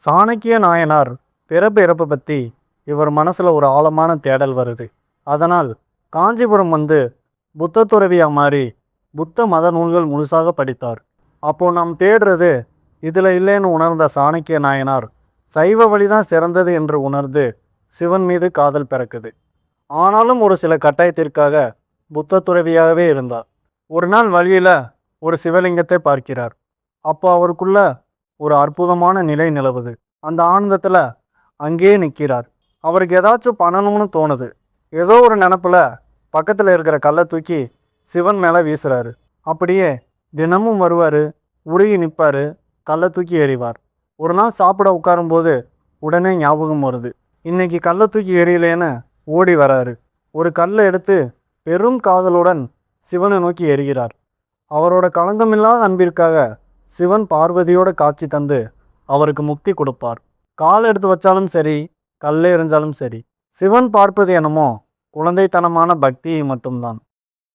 சாணக்கிய நாயனார் பிறப்பு இறப்பு பற்றி இவர் மனசில் ஒரு ஆழமான தேடல் வருது. அதனால் காஞ்சிபுரம் வந்து புத்த துறவியாக மாறி புத்த மத நூல்கள் முழுசாக படித்தார். அப்போது நாம் தேடுறது இதில் இல்லைன்னு உணர்ந்த சாணக்கிய நாயனார் சைவ வழிதான் சிறந்தது என்று உணர்ந்து சிவன் மீது காதல் பிறக்குது. ஆனாலும் ஒரு சில கட்டாயத்திற்காக புத்த துறவியாகவே இருந்தார். ஒரு நாள் வழியில் ஒரு சிவலிங்கத்தை பார்க்கிறார். அப்போ அவருக்குள்ள ஒரு அற்புதமான நிலை நிலவுது. அந்த ஆனந்தத்தில் அங்கேயே நிற்கிறார். அவருக்கு ஏதாச்சும் பண்ணணும்னு தோணுது. ஏதோ ஒரு நினப்பில் பக்கத்தில் இருக்கிற கல்லை தூக்கி சிவன் மேலே வீசுறாரு. அப்படியே தினமும் வருவார், உருகி நிற்பார், கல்லை தூக்கி எறிவார். ஒரு நாள் சாப்பிட உட்காரும்போது உடனே ஞாபகம் வருது. இன்னைக்கு கல்லை தூக்கி எறியலேன்னு ஓடி வராரு. ஒரு கல்லை எடுத்து பெரும் காதலுடன் சிவனை நோக்கி எறிகிறார். அவரோட களங்கமில்லாத அன்பிற்காக சிவன் பார்வதியோட காட்சி தந்து அவருக்கு முக்தி கொடுப்பார். கால் எடுத்து வச்சாலும் சரி, கல்லே எறிஞ்சாலும் சரி, சிவன் பார்ப்பது என்னமோ குழந்தைத்தனமான பக்தியை மட்டும்தான்.